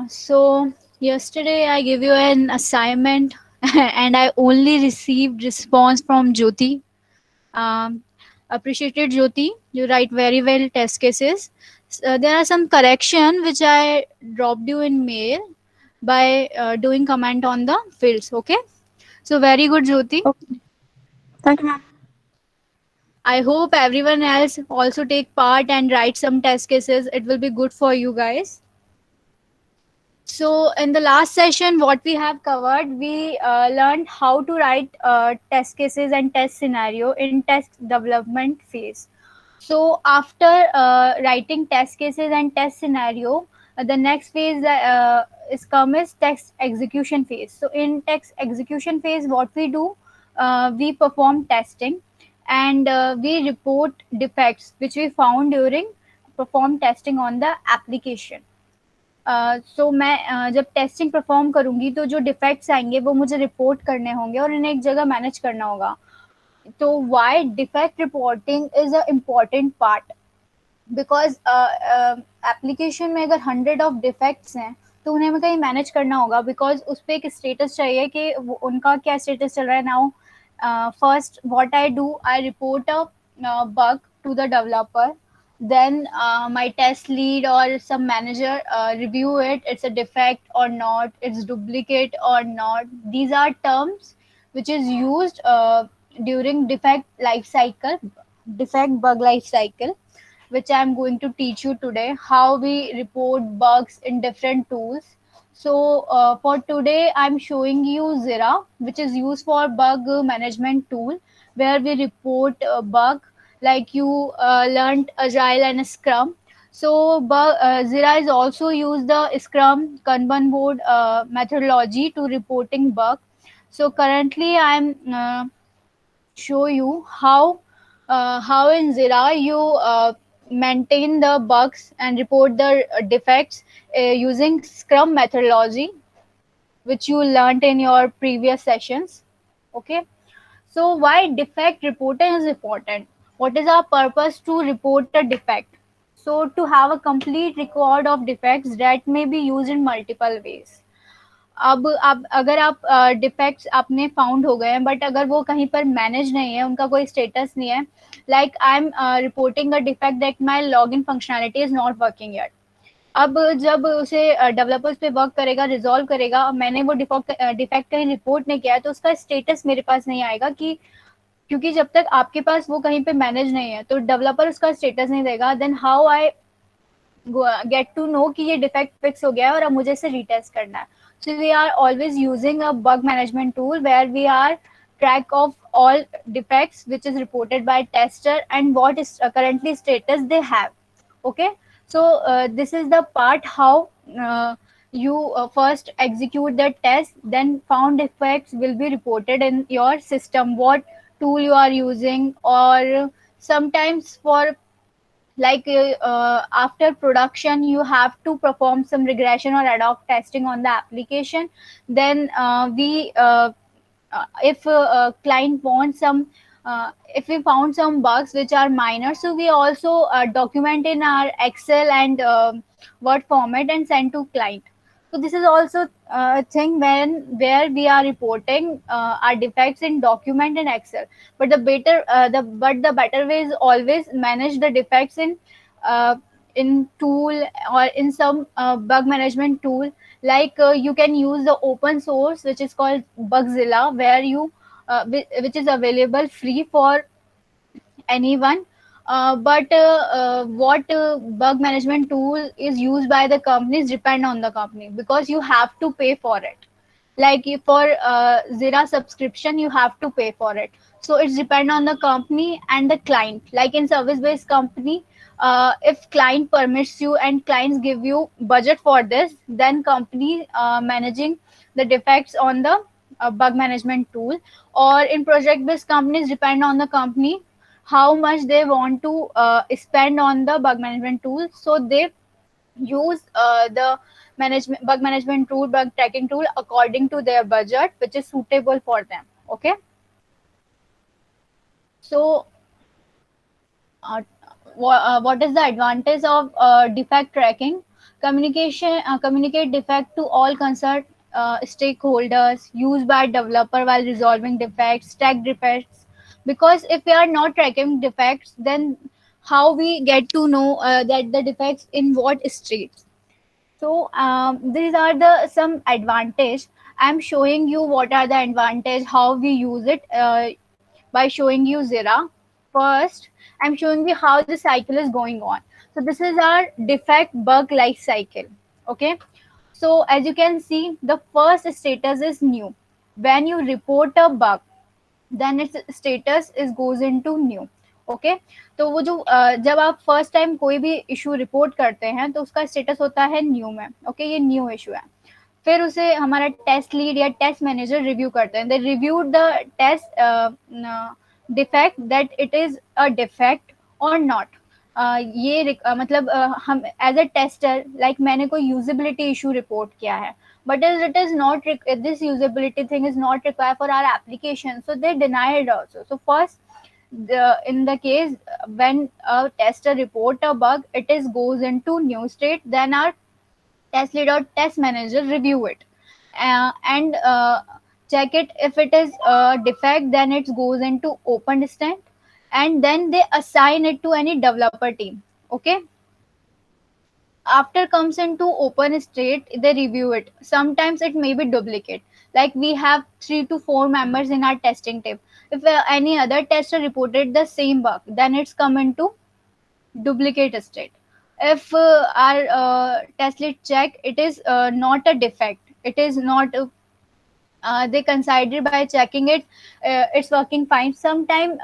So yesterday I gave you an assignment and I only received response from Jyoti. Um, Appreciated Jyoti. You write very well test cases. There are some correction which I dropped you in mail by doing comment on the fields. Okay. So very good, Jyoti. Okay. Thank you, ma'am. I hope everyone else also take part and write some test cases. It will be good for you guys. So, in the last session, what we have covered, we learned how to write test cases and test scenario in test development phase. So, after writing test cases and test scenario, the next phase is come is test execution phase. So, in test execution phase, what we do, we perform testing and we report defects which we found during perform testing on the application. सो मैं जब testing perform करूंगी तो जो defects आएंगे वो मुझे report करने होंगे और इन्हें एक जगह मैनेज करना होगा. तो why defect reporting is a important part because application में अगर 100 डिफेक्ट्स हैं तो उन्हें हमें कहीं मैनेज करना होगा बिकॉज उस पर एक स्टेटस चाहिए कि उनका क्या स्टेटस चल रहा है. Now first what I do, I report a bug to the developer. Then my test lead or some manager review it, it's a defect or not, it's duplicate or not. These are terms which is used during defect bug life cycle, which I'm going to teach you today, how we report bugs in different tools. So for today, I'm showing you Zira, which is used for bug management tool, where we report bug like you learned Agile and Scrum. So Zira is also used the Scrum Kanban board methodology to reporting bug. So currently, I'm show you how in Zira you maintain the bugs and report the defects using Scrum methodology, which you learned in your previous sessions. Okay, so why defect reporting is important? What is our purpose to report a defect? So to have a complete record of defects that may be used in multiple ways. अब अगर आप defects आपने found हो गए हैं but अगर वो कहीं पर मैनेज नहीं है, उनका कोई स्टेटस नहीं है, like I M reporting a defect that my login functionality is not working yet. अब जब उसे डेवलपर्स पे वर्क करेगा, रिजॉल्व करेगा, और मैंने वो डिफेक्ट कहीं रिपोर्ट नहीं किया है तो उसका स्टेटस मेरे पास नहीं आएगा कि क्योंकि जब तक आपके पास वो कहीं पे मैनेज नहीं है तो डेवलपर उसका स्टेटस नहीं देगा. Then how I get to know कि ये डिफेक्ट फिक्स हो गया है और अब मुझे इसे रीटेस्ट करना है. So we are always using a bug management tool where we are track of all defects which is reported by tester and what is currently status they have. Okay, so this is the part how uh, you first execute the test, then found defects will be reported in your system, what tool you are using, or sometimes for after production you have to perform some regression or ad hoc testing on the application. Then if client wants some if we found some bugs which are minor, so we also document in our Excel and Word format and send to client. So this is also a thing when where we are reporting our defects in document and Excel. But the better way is always manage the defects uh, in tool or in some bug management tool. You can use the open source which is called Bugzilla, where you which is available free for anyone. But what bug management tool is used by the companies depend on the company because you have to pay for it. For Zira subscription you have to pay for it, so it's depend on the company and the client. Like in service based company, if client permits you and clients give you budget for this, then company managing the defects on the bug management tool. Or in project based companies depend on the company how much they want to spend on the bug management tool, so they use the management bug management tool, bug tracking tool according to their budget which is suitable for them. Okay, so uh, what is the advantage of defect tracking? Communicate defect to all concerned stakeholders, used by developer while resolving defects, track defects. Because if we are not tracking defects, then how we get to know that the defects in what state? So these are the some advantage. I'm showing you what are the advantage, how we use it by showing you Zira. First, I'm showing you how the cycle is going on. So this is our defect bug life cycle. Okay. So as you can see, the first status is new. When you report a bug, then its status is goes into new. Okay तो वो जो जब आप first time कोई भी issue report करते हैं तो उसका स्टेटस होता है न्यू में. ओके ये न्यू इशू है. फिर उसे हमारा टेस्ट लीड या टेस्ट मैनेजर रिव्यू करते हैं. They reviewed the test defect that it is a defect और नॉट. मतलब हम एज अ टेस्टर लाइक मैंने कोई यूजिबिलिटी इशू रिपोर्ट किया है, but as it is not this usability thing is not required for our application, so they deny it also. So first, in the case when a tester report a bug, it is goes into new state, then our test lead or test manager review it and check it. If it is a defect, then it goes into open state, and then they assign it to any developer team. Okay, after comes into open state, they review it. Sometimes it may be duplicate, like we have 3 to 4 members in our testing team. If any other tester reported the same bug, then it's come into duplicate state. If our test lead check, it is not a defect, it is not they consider by checking it, it's working fine. Sometime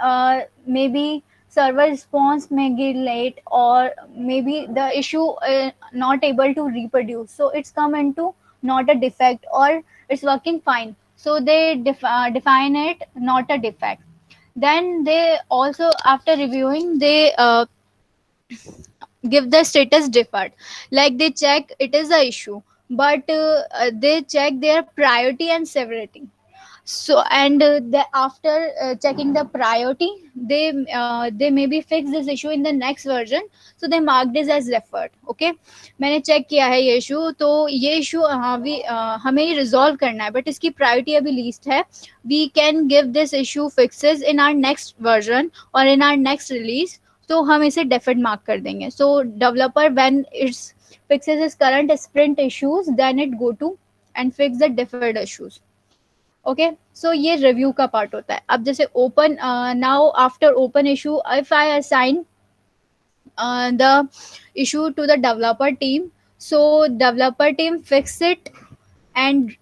maybe server response may get late, or maybe the issue not able to reproduce, so it's come into not a defect, or it's working fine, so they define it not a defect. Then they also, after reviewing, they give the status deferred, like they check it is a issue, but they check their priority and severity. So and after checking the priority, they maybe fix this issue in the next version, so they mark this as referred. Okay, मैंने check किया है ये issue, तो ये issue हमें ही resolve करना है, but इसकी प्रायोरिटी अभी लीस्ट है. We can give this issue fixes in our next version और इन आर नेक्स्ट रिलीज, तो हम इसे डेफर्ड मार्क कर देंगे. So developer when it's fixes its current sprint issues, then it go to and fix the deferred issues. Okay so ये review का part होता है. अब जैसे open, now after open issue, if I assign the issue to the developer team, so developer team fix it, and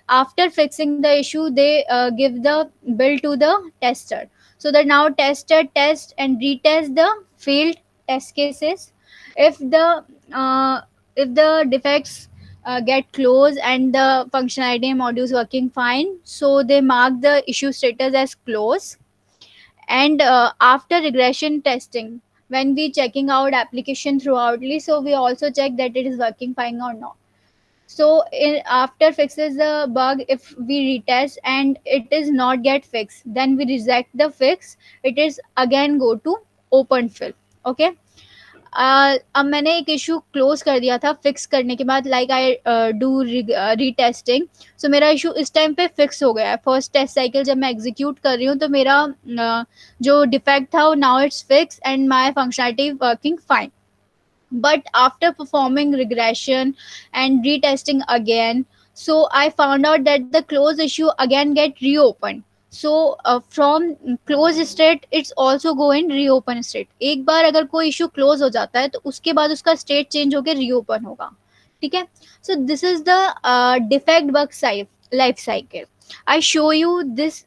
after fixing the issue, they give the bill to the tester, so that now tester test and retest the failed test cases. If the uh, if the defects get closed and the functionality modules working fine, so they mark the issue status as close. And after regression testing, when we checking out application throughoutly, so we also check that it is working fine or not. So after fixes the bug, if we retest and it is not get fixed, then we reject the fix, it is again go to open fill. Okay, अब मैंने एक issue close कर दिया था fix करने के बाद, like I do retesting. सो मेरा इशू इस टाइम पे फिक्स हो गया है. फर्स्ट टेस्ट साइकिल जब मैं एग्जीक्यूट कर रही हूँ, तो मेरा जो डिफेक्ट था वो now it's fix and my functionality working fine. But after performing regression and retesting again, so I found out that the closed issue again get reopened. So from close state it's also go in reopen state. एक बार अगर कोई issue close हो जाता है, तो उसके बाद उसका state change होकर reopen होगा. ठीक है. So this is the defect bug life cycle. I show you this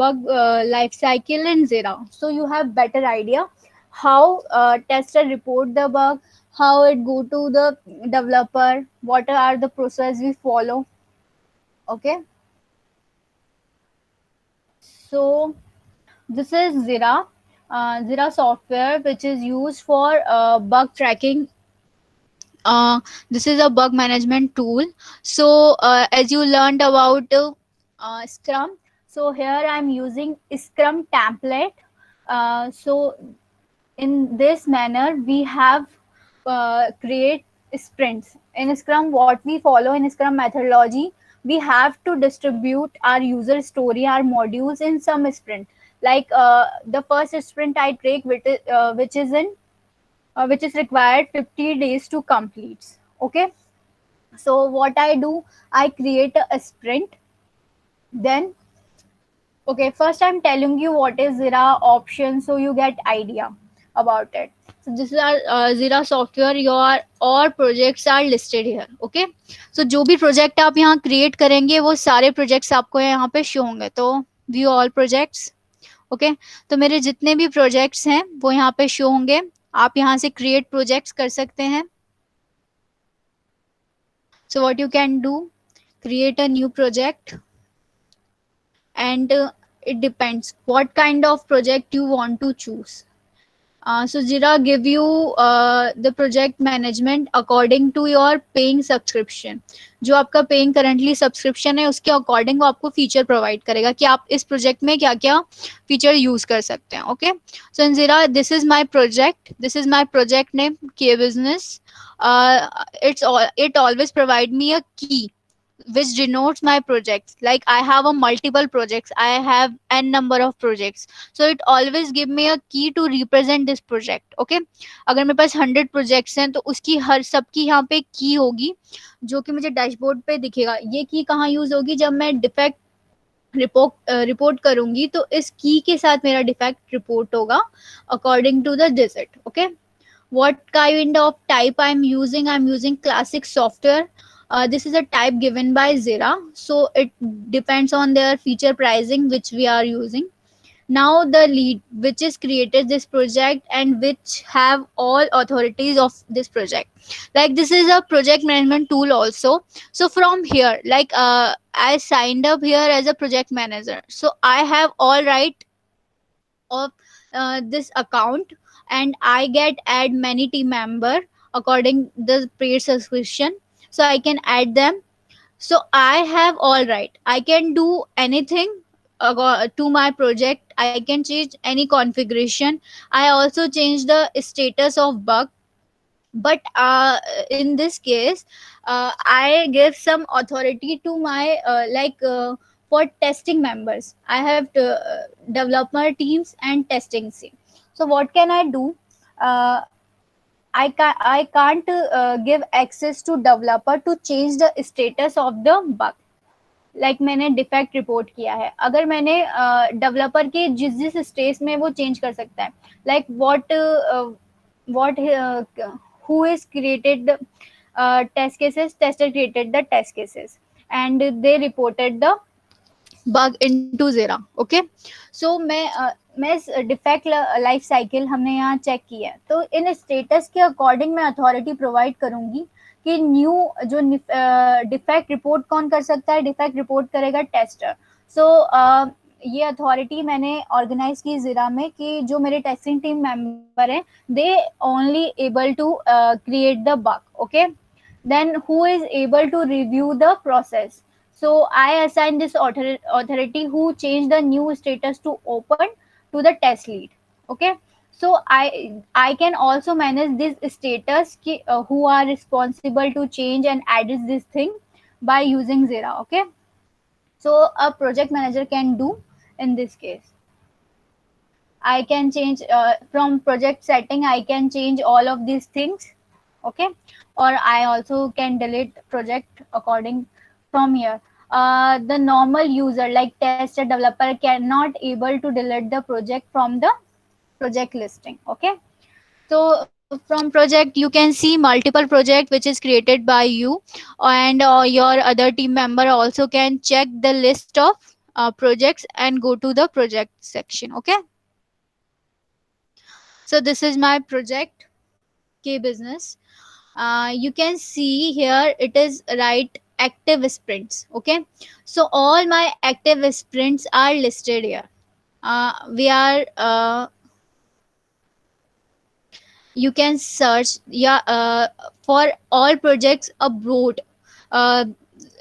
bug life cycle in Zira, so you have better idea how tester report the bug, how it go to the developer, what are the process we follow. Okay, so this is Zira, Zira software, which is used for bug tracking. This is a bug management tool. So as you learned about Scrum, so here I'm using Scrum template. So in this manner we have create sprints. In Scrum, what we follow in Scrum methodology, we have to distribute our user story, our modules in some sprint. Like the first sprint I take, which is required 50 days to complete. Okay, so what I do, I create a sprint. Then, okay, first I'm telling you what is Zira option, so you get idea about it. So this is our Zira software. Your all projects are listed here. Okay, so जो भी project आप यहाँ create करेंगे वो सारे projects आपको यहाँ पे show होंगे. तो view all projects. ओके तो मेरे जितने भी प्रोजेक्ट्स हैं वो यहाँ पे शो होंगे. आप यहाँ से क्रिएट प्रोजेक्ट्स कर सकते हैं. So what you can do, create a new project, and it depends what kind of project you want to choose. So Jira give you the project management according to your paying subscription. जो आपका paying currently subscription है उसके according वो आपको feature provide करेगा कि आप इस project में क्या क्या feature use कर सकते हैं. Okay, so in Jira this is my project. This is my project name K Business. It always provide me a key which denotes my projects. Like I have a multiple projects, I have n number of projects, so it always give me a key to represent this project. Okay, अगर मेरे पास 100 projects हैं तो उसकी हर सबकी यहाँ पे की होगी जो कि मुझे डैशबोर्ड पे दिखेगा. ये की कहाँ यूज होगी, जब मैं डिफेक्ट रिपोर्ट करूंगी तो इस की के साथ मेरा डिफेक्ट रिपोर्ट होगा according to the digit. Okay, what kind of type I'm using classic software. This is a type given by Zira, so it depends on their feature pricing which we are using. Now the lead which is created this project and which have all authorities of this project. Like this is a project management tool also. So from here, like I signed up here as a project manager, so I have all right of this account, and I get add many team member according the paid subscription, so I can add them. So I have all right, I can do anything to my project. I can change any configuration. I also change the status of bug. But in this case, I give some authority to my for testing members. I have developer teams and testing team. So what can I do? uh, I can't give access to developer to change the status of the bug. Like मैंने defect report किया है, अगर मैंने developer के जिस जिस stage में वो चेंज कर सकता है. Like what who is created the test cases, tester created the test cases and they reported the bug into Zira. Okay, so मैं डिफेक्ट लाइफ साइकिल हमने यहाँ चेक किया है, तो इन स्टेटस के अकॉर्डिंग मैं अथॉरिटी प्रोवाइड करूंगी कि न्यू जो डिफेक्ट रिपोर्ट कौन कर सकता है. डिफेक्ट रिपोर्ट करेगा टेस्टर. सो ये अथॉरिटी मैंने ऑर्गेनाइज की जीरा में कि जो मेरे टेस्टिंग टीम मेंबर हैं they only able to create the bug. Okay, then who is able to review the process. So I assign this authority who change the new status to open to the test lead. Okay, so I can also manage this status who are responsible to change and edit this thing by using Jira. Okay, so a project manager can do in this case. I can change from project setting, I can change all of these things. Okay, or I also can delete project according from here. The normal user like tester developer cannot able to delete the project from the project listing. Okay, so from project you can see multiple project which is created by you, and your other team member also can check the list of projects and go to the project section. Okay, so this is my project K Business. You can see here it is right active sprints. Okay, so all my active sprints are listed here. We are you can search, yeah, for all projects a board. uh,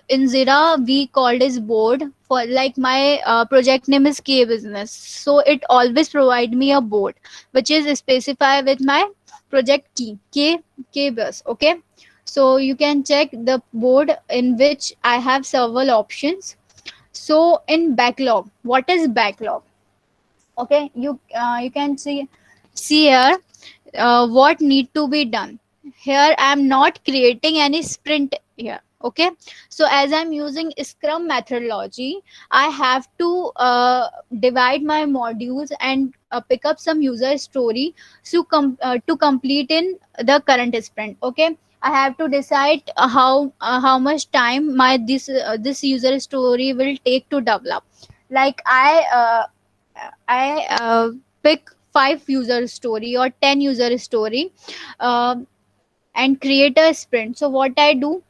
in Zira we called as board. For like my project name is K Business, so it always provide me a board which is specified with my project key K Bus. Okay, So you can check the board in which I have several options. So in backlog, what is backlog? Okay, you can see here what need to be done. Here I am not creating any sprint here. Okay, so as I'm using Scrum methodology, I have to divide my modules and pick up some user story to complete in the current sprint. Okay, I have to decide how much time my this user story will take to develop. Like I pick 5 user story or 10 user story, uh, and create a sprint. So what I do,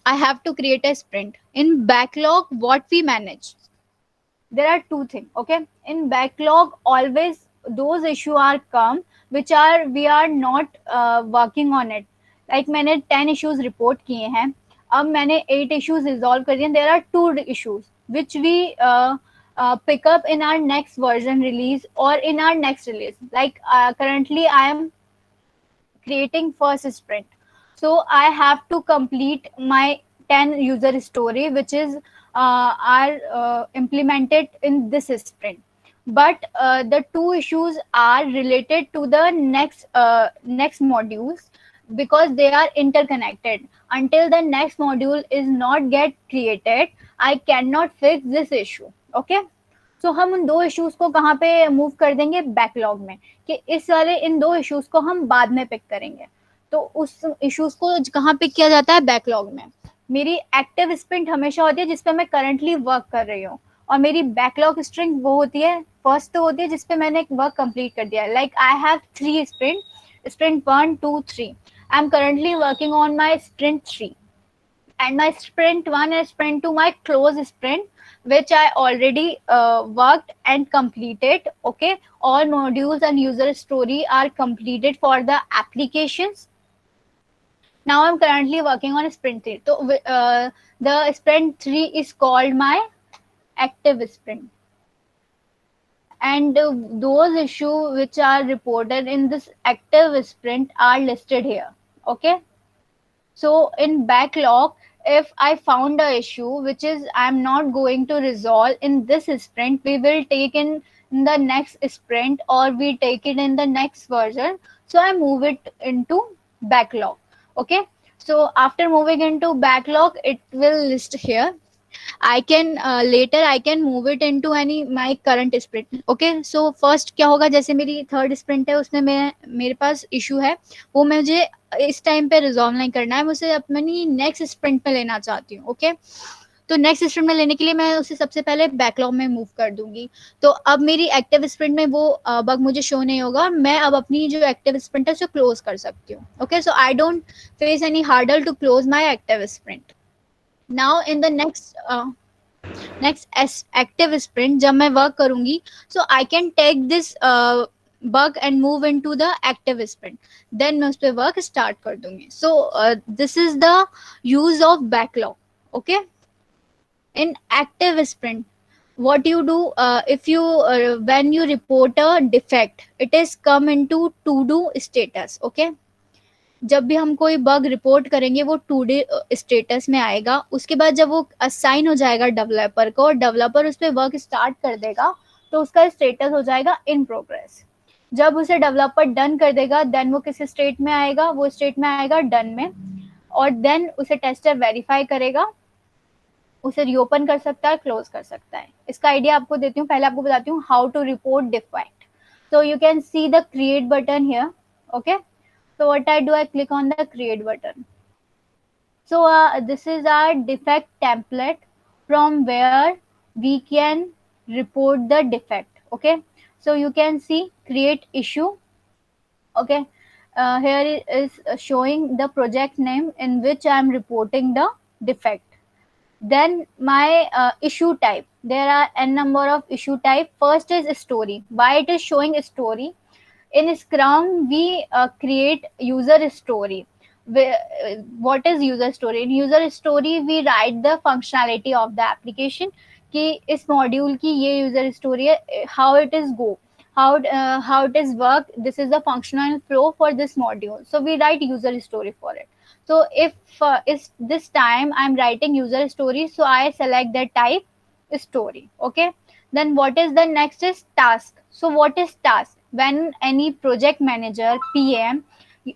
I have to create a sprint. In backlog, what we manage, there are two things. Okay, in backlog, always those issue are come which are we are not working on it. Like मैंने 10 issues report किए हैं, अब मैंने 8 issues resolve कर दिए. There are 2 issues which we pick up in our next version release or in our next release. Like currently I am creating first sprint, so I have to complete my 10 user story which is are implemented in this sprint. But the two issues are related to the next modules, because they are interconnected. Until the next module is not get created, I cannot fix this issue. Okay, सो हम उन दो issues को कहाँ पे move कर देंगे, backlog में, कि इस वाले इन दो इश्यूज को हम बाद में पिक करेंगे. तो उस इश्यूज को कहाँ पिक किया जाता है, बैकलॉग में. मेरी एक्टिव स्प्रिंट हमेशा होती है जिसपे मैं करंटली वर्क कर रही हूँ, और मेरी बैकलॉग स्प्रिंट वो होती है फर्स्ट तो होती है जिसपे मैंने वर्क कंप्लीट कर दिया. Like I have 3 sprint, sprint 1 2 3. I am currently working on my sprint 3, and my sprint 1 and sprint 2 my close sprint which I already worked and completed. Okay, all modules and user story are completed for the applications. Now I'm currently working on sprint 3. So the sprint 3 is called my active sprint, and those issues which are reported in this active sprint are listed here. Okay, so in backlog, if I found a issue which is I'm not going to resolve in this sprint, we will take in the next sprint, or we take it in the next version. So I move it into backlog. Okay. So after moving into backlog, it will list here. I can later I can move it into any my current sprint. Okay, so first क्या होगा, जैसे मेरी third sprint है उसमें मैं मेरे pass issue है, वो मुझे इस टाइम पे रिजॉल्व नहीं करना है, मुझे अपनी नेक्स्ट स्प्रिंट पे लेना चाहती हूँ. ओके, तो नेक्स्ट स्प्रिंट में लेने के लिए मैं उसे सबसे पहले बैकलॉग में मूव कर दूंगी. तो अब मेरी एक्टिव स्प्रिंट में वो बग मुझे शो नहीं होगा, मैं अब अपनी जो एक्टिव स्प्रिंट है उसे क्लोज कर सकती हूँ. Okay, so I don't face any hurdle to close my active sprint. Now in the next active sprint जब मैं वर्क करूंगी, so I can take this bug and move into the active sprint, then मैं उस पर work start कर दूंगी. So this is the use of backlog. Okay, in active sprint, what you do, if you when you report a defect, it is come into to do status. Okay, जब भी हम कोई bug report करेंगे वो to day status में आएगा. उसके बाद जब वो असाइन हो जाएगा डेवलपर को और डेवलपर उस पर वर्क स्टार्ट कर देगा, तो उसका स्टेटस हो जाएगा इन प्रोग्रेस. जब उसे डेवलपर डन कर देगा, देन वो किस स्टेट में आएगा, वो स्टेट में आएगा डन में, और देन उसे टेस्टर वेरीफाई करेगा, उसे रीओपन कर सकता है, क्लोज कर सकता है. इसका आइडिया आपको देती हूँ. पहले आपको बताती हूँ how to report defect. So you can see the create button here. Okay, so what I do, I click on the create button. So this is our defect template from where we can report the defect. Okay, so you can see create issue. Okay, here is showing the project name in which I am reporting the defect. Then my issue type, there are n number of issue type. First is story. Why it is showing story? In Scrum we create user story. What is user story? In user story we write the functionality of the application, कि इस module की ये user story है, how it is go, how it is work, this is the functional flow for this module. So we write user story for it. So if is this time I'm writing user story, so I select the type story. Okay. Then what is the next is task. So what is task? When any project manager, PM,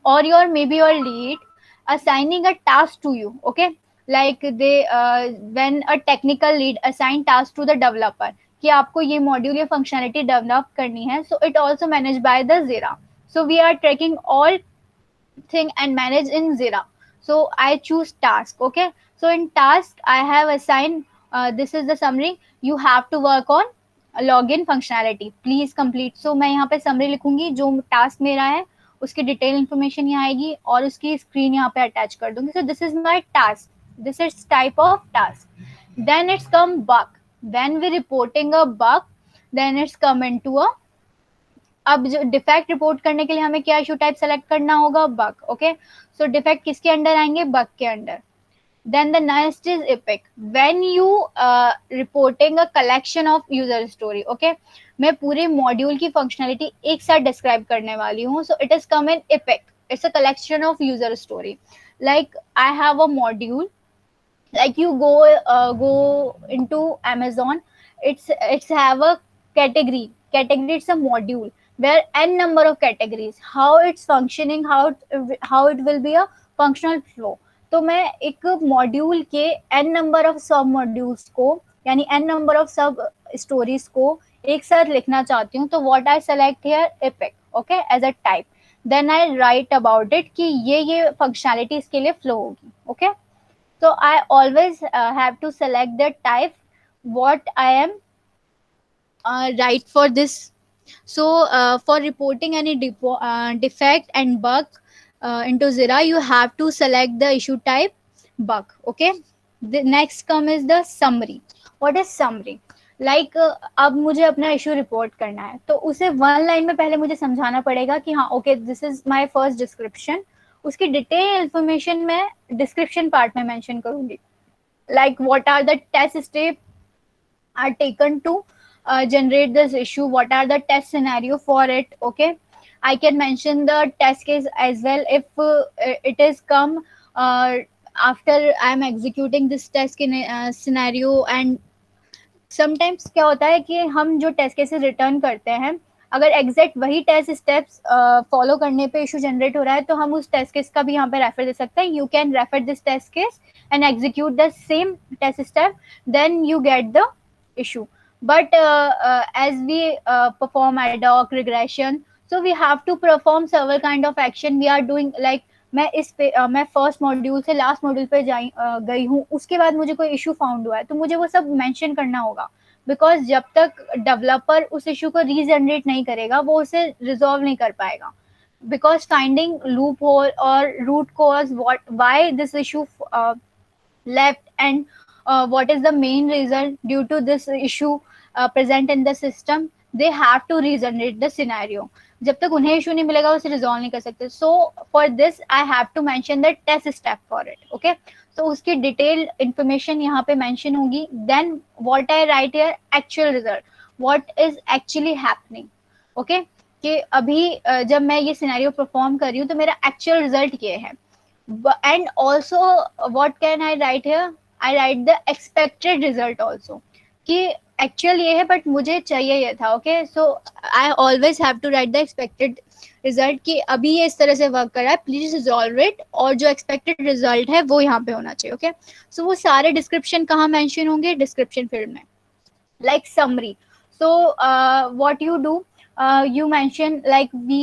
or your maybe your lead assigning a task to you. Okay. Like they when a technical lead assign task to the developer कि आपको ये module या functionality develop करनी है, so it also managed by the Jira. So we are tracking all thing and manage in Jira. So I choose task. Okay. So in task, I have assigned, this is the summary. You have to work on login functionality. Please complete. So मैं यहाँ पे summary लिखूंगी जो task मेरा है उसकी detail information यहाँ आएगी और उसकी स्क्रीन यहाँ पे अटैच कर दूंगी. So this is my task. This is type of task. Then it's come bug. When we reporting a bug, then it's come into a, अब जो डिफेक्ट रिपोर्ट करने के लिए हमें क्या इशू टाइप सेलेक्ट करना होगा, बग. ओके. सो डिफेक्ट किसके अंडर आएंगे, बग के under. Then the next is epic. When you reporting a collection of user story. Okay. मैं पूरे मॉड्यूल की फंक्शनलिटी एक साथ डिस्क्राइब करने वाली हूँ. So it is come in epic. It's a collection of user story. Like I have a module, like you go into Amazon. It's have a category. It's a module where n number of categories, how it's functioning, how it will be a functional flow. तो मैं एक module के n number of sub modules को यानी n number of sub stories को एक साथ लिखना चाहती हूँ. तो what I select here, epic. Okay. As a type. Then I write about it कि ये फंक्शनैलिटी इसके लिए फ्लो होगी. Okay. So I always have to select the type what I am right for this. So for reporting any defect and bug into Jira, you have to select the issue type bug. Okay. The next come is the summary. What is summary? Like अब मुझे अपना issue report करना है तो उसे one line में पहले मुझे समझाना पड़ेगा कि हाँ okay this is my first description. उसकी डिटेल इंफॉर्मेशन मैं डिस्क्रिप्शन पार्ट में मेंशन करूंगी. Like what are the test step are taken to generate this issue, what are the test scenario for it. Okay. I can mention the test case as well if it is come after I am executing this test scenario. And sometimes क्या होता है कि हम जो test cases return करते हैं अगर exact वही टेस्ट स्टेप्स फॉलो करने पे इशू जनरेट हो रहा है तो हम उस टेस्ट केस का भी यहाँ पे रेफर दे सकते हैं. You can refer this test case and execute the same test step, then you get the issue. But as we perform ad hoc regression, so we have to perform several kind of action. We are doing like मैं first module से last module पे गई हूँ, उसके बाद मुझे कोई issue found हुआ है तो मुझे वो सब मेंशन करना होगा. बिकॉज जब तक डेवलपर उस इशू को रीजनरेट नहीं करेगा वो उसे रिजॉल्व नहीं कर पाएगा. बिकॉज फाइंडिंग लूप होल और root cause why this issue left and what is the main reason due to this issue present in the system, they have to regenerate the scenario. जब तक उन्हें issue नहीं मिलेगा उसे resolve नहीं कर सकते. So for this I have to mention the test step for it. Okay. तो उसकी डिटेल इंफॉर्मेशन यहाँ पे मेंशन होगी. Then what I write here, actual result, what is actually happening. Okay. कि अभी जब मैं ये सिनेरियो परफॉर्म कर रही हूँ तो मेरा एक्चुअल रिजल्ट ये है. And also what can I write here, I write the expected result also कि एक्चुअल ये है बट मुझे चाहिए ये था. Okay. So I always have to write the expected result कि अभी ये इस तरह से वर्क कर रहा है, प्लीज रिजॉल्व इट, और जो एक्सपेक्टेड रिजल्ट है वो यहाँ पे होना चाहिए. ओके. सो वो सारे डिस्क्रिप्शन कहाँ मेंशन होंगे, डिस्क्रिप्शन फील्ड में. Like summary. So what you do, you mention like we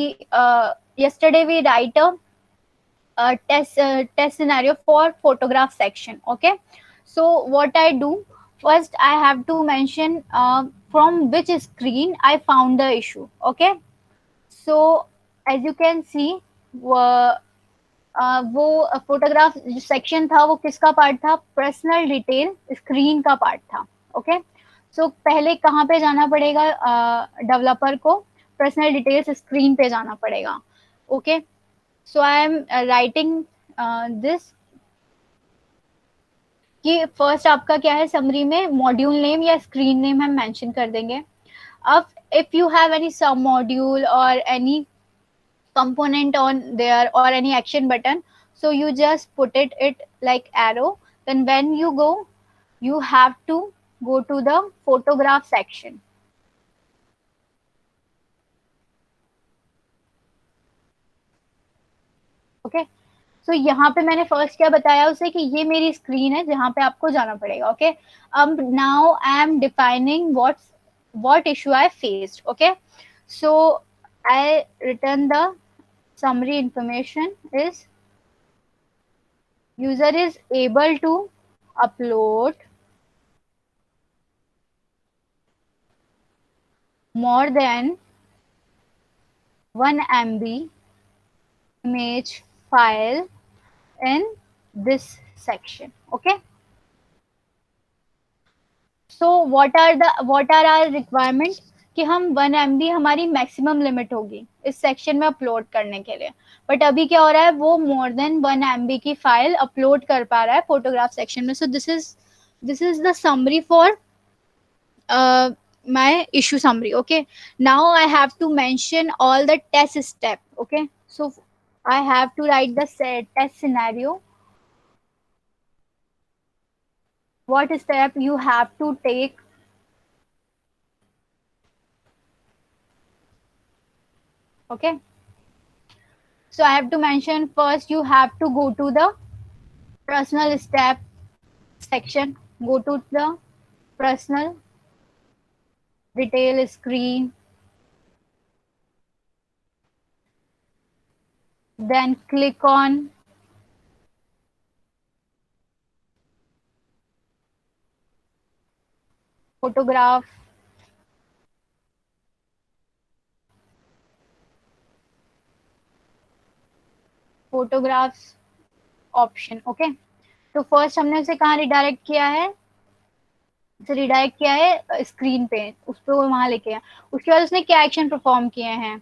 yesterday we write a test scenario for photograph section. Okay. So what I do, first I have to mention from which screen I found the issue. Okay. So as you can see वो photograph section था वो किसका part था, personal detail screen का part था. Okay. सो पहले कहाँ पे जाना पड़ेगा डेवलपर को, पर्सनल डिटेल्स स्क्रीन पे जाना पड़ेगा. Okay. So I am writing this कि फर्स्ट आपका क्या है, समरी में मॉड्यूल नेम या स्क्रीन नेम हम मेंशन कर देंगे. अब इफ यू हैव एनी सब मॉड्यूल और any component on there or any action button, So you just put it like arrow. Then when you go, you have to go to the photograph section. Okay, so यहाँ पे मैंने first क्या बताया उसे कि ये मेरी स्क्रीन है जहाँ पे आपको जाना पड़ेगा. ओके, अब now I am defining what issue I faced. Okay, so I return the summary information is user is able to upload more than 1 MB image file in this section. Okay, so what are are requirement कि हम 1 MB हमारी maximum limit होगी इस section में upload करने के लिए. But अभी क्या हो रहा है, वो मोर देन 1 MB की फाइल अपलोड कर पा रहा है फोटोग्राफ सेक्शन में. सो this is the summary for my issue summary. Okay, now I have to mention all the test step. Okay, so I have to write the test scenario, what step you have to take. Okay, so I have to mention first you have to go to the personal step section, go to the personal detail screen, then click on photograph, photographs option. Okay, तो first हमने उसे कहाँ redirect किया है, उसे redirect किया है screen पे, उस पर वो वहां लेके आया. उसके बाद उसने क्या एक्शन परफॉर्म किए हैं.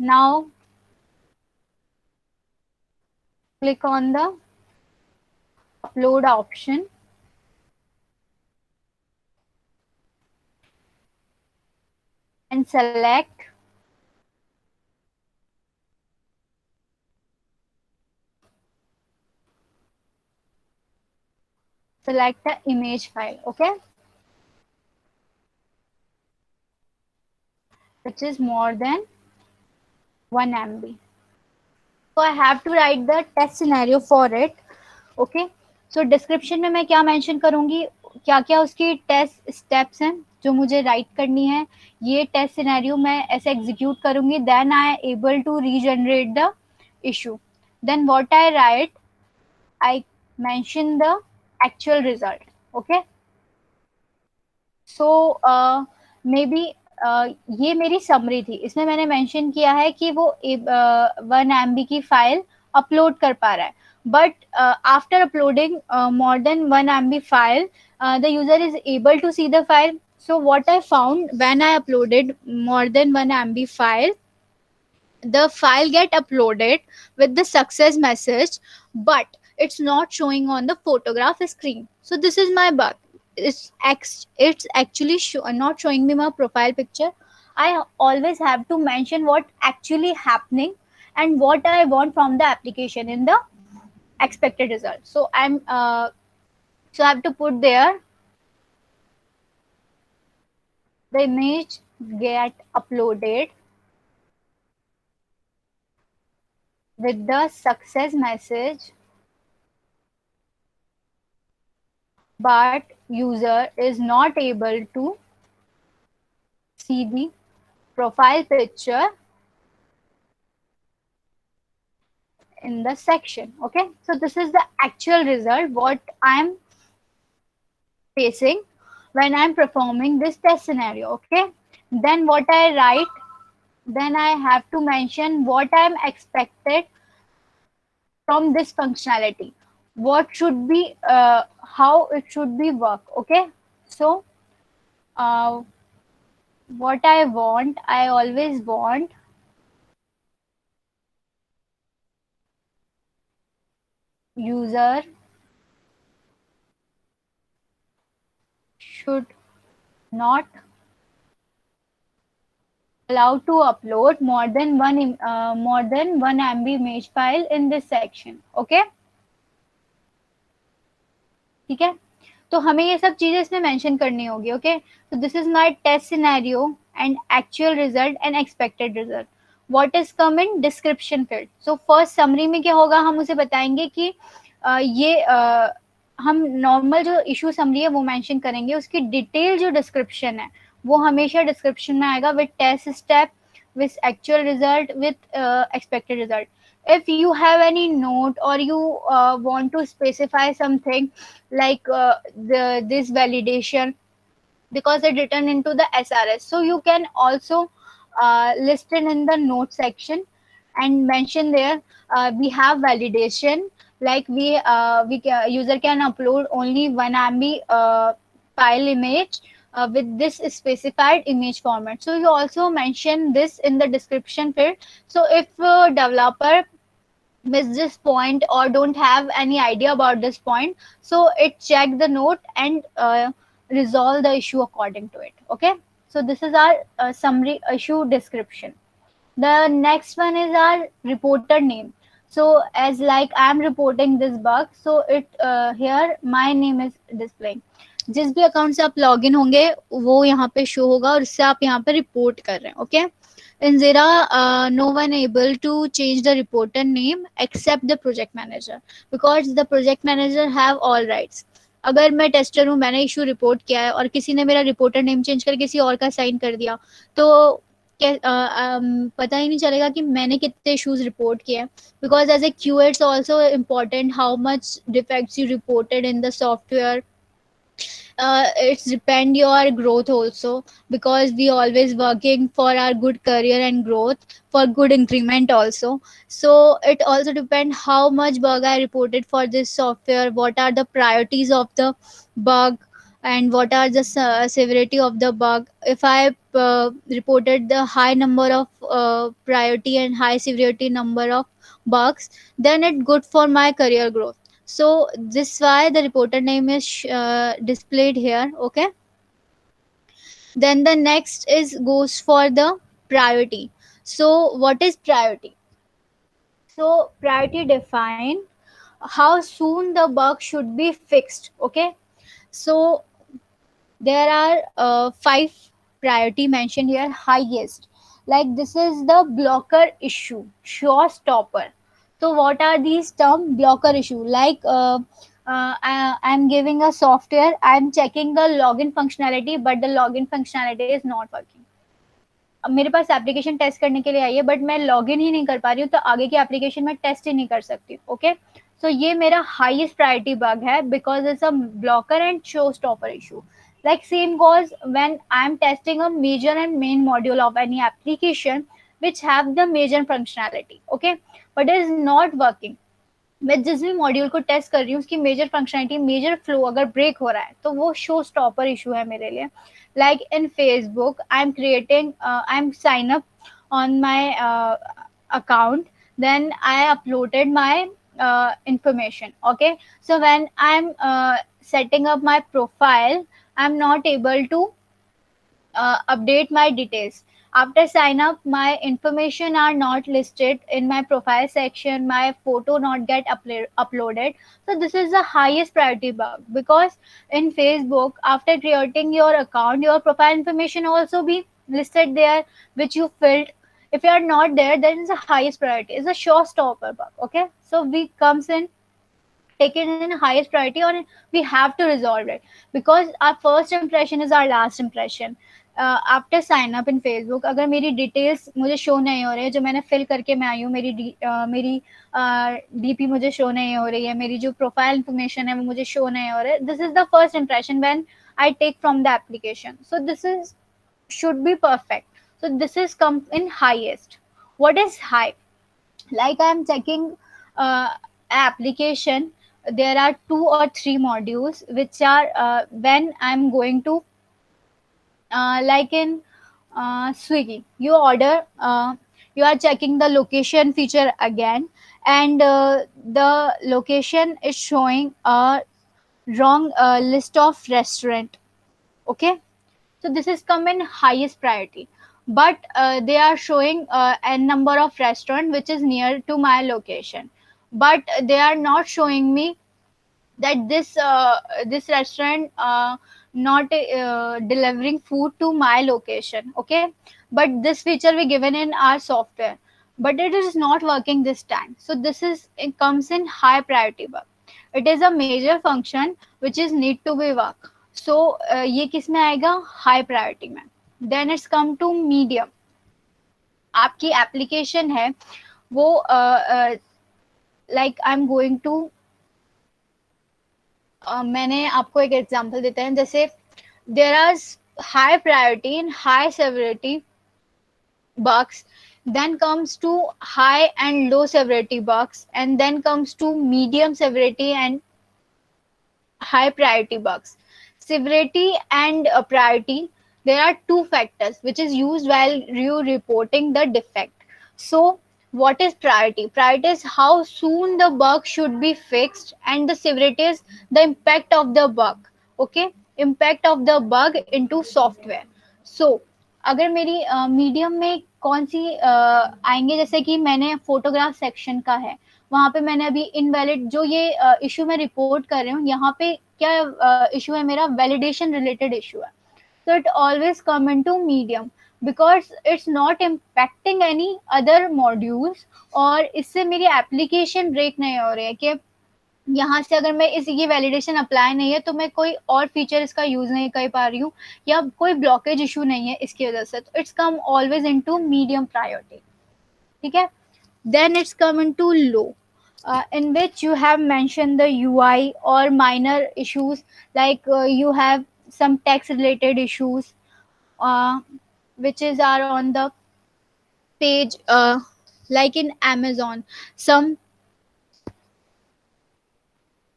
Now click on the upload option and select select the image file. Okay, which is more than 1 MB. So I have to write the test scenario for it. Okay, so description में मैं क्या mention करूंगी, क्या क्या उसकी test steps हैं जो मुझे राइट करनी है. ये टेस्ट सिनेरियो मैं ऐसे एग्जीक्यूट करूंगी, then I able to regenerate the issue. Then what I write, I mention the actual result. Okay, so maybe ये मेरी समरी थी. इसमें मैंने मेंशन किया है कि वो 1 MB की फाइल अपलोड कर पा रहा है. But after uploading more than 1 MB file, the user is able to see the file. So what I found, when I uploaded more than 1 MB file, the file get uploaded with the success message, but it's not showing on the photograph screen. So this is my bug. It's actually not showing me my profile picture. I always have to mention what actually happening and what I want from the application in the expected result. So I have to put there the image get uploaded with the success message, but user is not able to see the profile picture in the section. Okay, so this is the actual result what I'm facing when I'm performing this test scenario. Okay, then what I write, then I have to mention what I'm expected from this functionality, what should be how it should be work. Okay, so uh, what I want, I always want user should not allowed to upload more than 1 MB image file in this section. Okay, ठीक है, तो हमें ये सब चीजें इसमें mention करनी होगी. Okay, so this is my test scenario and actual result and expected result. What is come in description field? So first summary में क्या होगा, हम उसे बताएंगे कि हम नॉर्मल जो इशू समरी है वो मेंशन करेंगे, उसकी डिटेल जो डिस्क्रिप्शन है वो हमेशा डिस्क्रिप्शन में आएगा with test step, with actual result, with expected result. If you have any note or you want to specify something like this validation, because it written into the SRS, so you can also list it in the note section and mention there, we have validation, like user can upload only 1 MB file image with this specified image format. So you also mention this in the description field. So if developer miss this point or don't have any idea about this point, so it check the note and resolve the issue according to it. Okay, so this is our summary issue description. The next one is our reporter name. So as like I am reporting this bug, so it here my name is displaying. जिस भी account से आप login होंगे वो यहाँ पे show होगा और उससे आप यहाँ पे रिपोर्ट कर रहे हैं. Okay, in Zira, no one able to change the reporter name except the project manager, because the project manager have all rights. अगर मैं टेस्टर हूँ, मैंने इशू रिपोर्ट किया है और किसी ने मेरा रिपोर्टर नेम चेंज कर किसी और का साइन कर दिया, तो पता ही नहीं चलेगा कि मैंने कितने इश्यूज रिपोर्ट किए हैं. Because as a Q it's also important how much defects you reported in the software. It's depend your growth also, because we always working for our good career and growth, for good increment also. So it also depend how much bug I reported for this software, what are the priorities of the bug, and what are the severity of the bug. If I reported the high number of priority and high severity number of bugs, then it good for my career growth. So this why the reporter name is displayed here. Okay, then the next is goes for the priority. So what is priority? So priority define how soon the bug should be fixed. Okay, so there are 5 priority mentioned here. Highest, like this is the blocker issue, showstopper. So what are these term? Blocker issue, like I'm giving a software, I'm checking the login functionality, but the login functionality is not working. अब मेरे पास application test करने के लिए आई है, but मैं login ही नहीं कर पा रही हूँ, तो आगे की एप्लीकेशन में टेस्ट ही नहीं कर सकती. ओके, सो ये मेरा हाईएस्ट प्रायोरिटी बग है, because it's a blocker and show stopper issue. Like same goes when I'm testing a major and main module of any application which have the major functionality. Okay, but it is not working. मैं जिस भी module को test कर रही हूँ उसकी major functionality, major flow अगर break हो रहा है, तो वो शो स्टॉपर इशू है मेरे लिए. Like in Facebook I am sign up on my account, then I uploaded my information. Okay, so when I'm setting up my profile, I'm not able to update my details. After sign up, my information are not listed in my profile section, my photo not get uploaded. So this is the highest priority bug, because in Facebook, after creating your account, your profile information also be listed there, which you filled. If you are not there, then it's the highest priority. It's a showstopper bug. Okay, so we comes in taken in highest priority, or we have to resolve it, because our first impression is our last impression. After sign up in Facebook, अगर मेरी details मुझे show नहीं हो रही है, जो मैंने fill करके मैं आई हूँ, मेरी डीपी मुझे शो नहीं हो रही है, मेरी जो प्रोफाइल इंफॉर्मेशन है वो मुझे शो नहीं हो रहा है, this is the first impression when I take from the application. So this is should be perfect. So this is come in highest. What is high? Like I am checking application, there are 2 or 3 modules which are when I'm going to like in Swiggy, you order, you are checking the location feature again, and the location is showing a wrong list of restaurant. Okay, so this is come in highest priority. but they are showing a number of restaurant which is near to my location, but they are not showing me that this restaurant not delivering food to my location. Okay, but this feature we given in our software, but it is not working this time. So this is, it comes in high priority bug. It is a major function which is need to be work. So ये किस में आएगा, high priority में. Then it's come to medium. आपकी application है वो like I am going to, मैंने आपको एक एग्जांपल देते हैं. जैसे there are high priority and high severity bugs, then comes to high and low severity bugs, and then comes to medium severity and high priority bugs. Severity and priority, there are two factors which is used while you reporting the defect. So what is priority? Priority is how soon the bug should be fixed, and the severity is the impact of the bug. Okay, impact of the bug into software. So अगर मेरी medium में कौन सी आएंगे, जैसे कि मैंने photograph section का है, वहां पे मैंने अभी इनवैलिड जो ये इशू मैं रिपोर्ट कर रही हूँ, यहाँ पे क्या इशू है, मेरा वैलिडेशन रिलेटेड इशू है. So it always come into medium because it's not impacting any other modules, और इससे मेरी एप्लीकेशन ब्रेक नहीं हो रही है कि यहाँ से अगर मैं इस ये वैलिडेशन अप्लाई नहीं है तो मैं कोई और फीचर इसका यूज नहीं कर पा रही हूँ, या कोई ब्लॉकेज इशू नहीं है इसकी वजह से. तो it's come always into medium priority. ठीक है. Then it's come into low, in which you have mentioned the UI or minor issues, like you have some text related issues, uh, which is are on the page, like in Amazon. Some,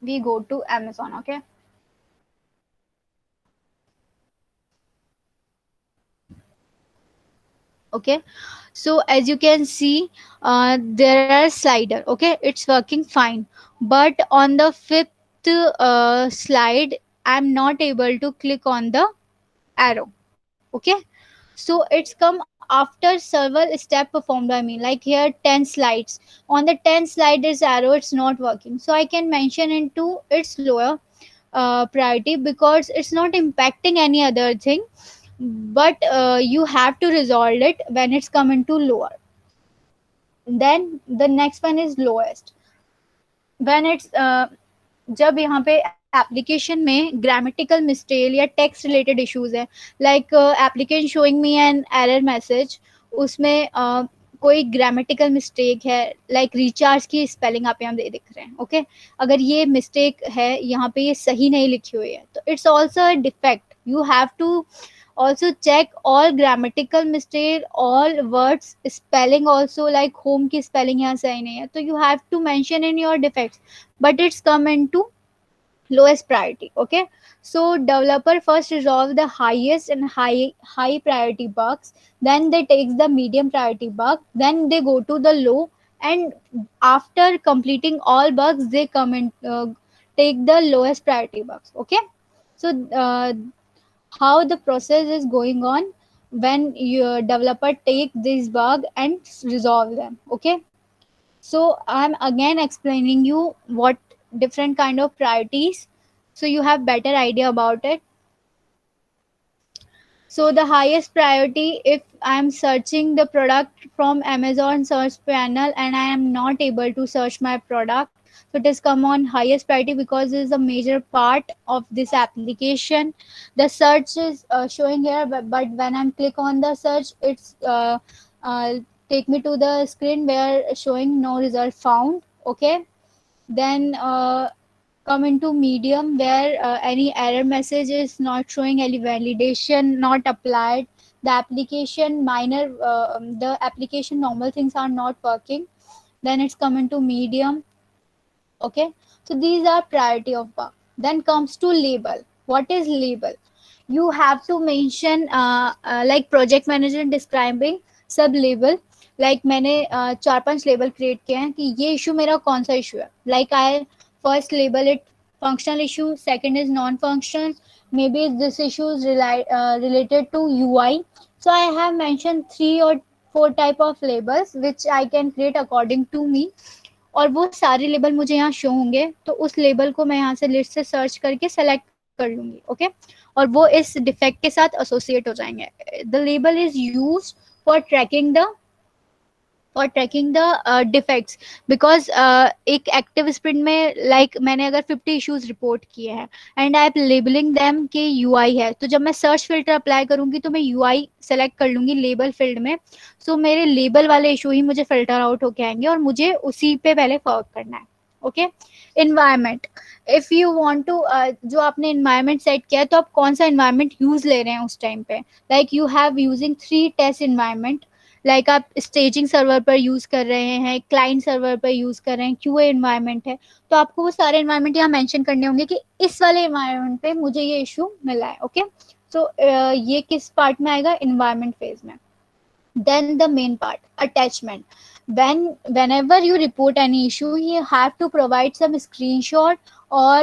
we go to Amazon. Okay. Okay, so as you can see, there are slider. Okay, it's working fine, but on the fifth slide I'm not able to click on the arrow. Okay, so it's come after several step performed by me, like here 10 slides. On the 10 slide is arrow, it's not working, so I can mention into its lower priority because it's not impacting any other thing, but you have to resolve it when it's come into lower. Then the next one is lowest. When it's जब यहाँ पे application में grammatical mistake या text related issues है, like application showing me an error message, उसमें कोई grammatical mistake है, like recharge की स्पेलिंग आप यहाँ दिख रहे हैं. ओके, अगर ये मिस्टेक है यहाँ पे, ये सही नहीं लिखी हुई है, तो it's also a defect. You have to also check all grammatical mistake, all words spelling also, like home की spelling यहाँ सही नहीं है, तो you have to mention in your defects, but it's come into lowest priority. Okay, so developer first resolve the highest and high priority bugs, then they take the medium priority bug, then they go to the low, and after completing all bugs they come in, take the lowest priority bugs. Okay, so how the process is going on when your developer take this bug and resolve them. Okay, so I'm again explaining you what different kind of priorities, so you have better idea about it. So the highest priority, if I'm searching the product from Amazon search panel and I am not able to search my product, so it has come on highest priority because it is a major part of this application. The search is showing here, but when I'm click on the search, it's uh, take me to the screen where showing no result found. Okay, then come into medium where any error message is not showing, any validation not applied, the application minor, the application normal things are not working, then it's come into medium. Okay, so these are priority of bug. Then comes to label. What is label? You have to mention like project manager describing सब label, like मैंने चार पांच label create किए हैं कि ये issue मेरा कौन सा इशू है. Like I first label it functional issue, second is non functional, maybe this issue is related to UI, So I have mentioned 3 or 4 type of labels which I can create according to me, और वो सारे label मुझे यहाँ show होंगे, तो उस label को मैं यहाँ से लिस्ट से सर्च करके सेलेक्ट कर लूंगी. ओके, और वो इस डिफेक्ट के साथ एसोसिएट हो जाएंगे. The label is use for tracking the defects, because एक एक्टिव स्प्रिंट में मैंने अगर 50 इश्यूज रिपोर्ट किए हैं and I am labelling them के यूआई है, तो जब मैं सर्च फिल्टर अप्लाई करूंगी तो मैं यूआई सेलेक्ट कर लूंगी लेबल फील्ड में. सो मेरे लेबल वाले इशू ही मुझे फिल्टर आउट होके आएंगे और मुझे उसी पे पहले वर्क करना है. Okay, environment. If you want to, जो आपने इन्वायरमेंट सेट किया है तो आप कौन सा इन्वायरमेंट यूज ले रहे हैं उस टाइम पे. You have using 3 test environment, आप स्टेजिंग सर्वर पर यूज कर रहे हैं, क्लाइंट सर्वर पर यूज कर रहे हैं, क्यूए इन्वायरमेंट है, तो आपको वो सारे इन्वायरमेंट यहाँ मेंशन करने होंगे कि इस वाले इन्वायरमेंट पे मुझे ये इशू मिला है. ओके, सो ये किस पार्ट में आएगा, इन्वायरमेंट फेज में. Then the main part, attachment. Whenever you report any issue, you have to provide some screenshot, or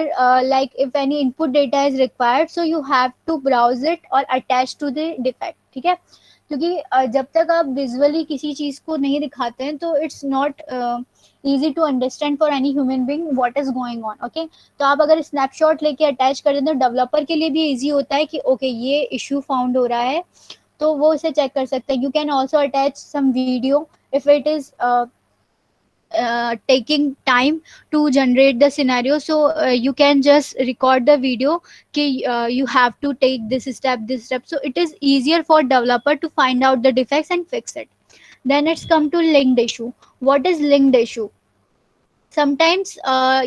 if any input data is required, so you have to browse it or attach to the defect. ठीक है, क्योंकि जब तक आप visually किसी चीज को नहीं दिखाते हैं तो it's not easy to understand for any human being what is going on. Okay, तो आप अगर स्नैपशॉट लेके अटैच कर दें तो डेवलपर के लिए भी इजी होता है कि ओके ये इशू फाउंड हो रहा है, तो वो इसे चेक कर सकते हैं. You can also attach some video if it is taking time to generate the scenario, so you can just record the video कि you have to take this step, so it is easier for developer to find out the defects and fix it. Then it's come to linked issue. What is linked issue? Sometimes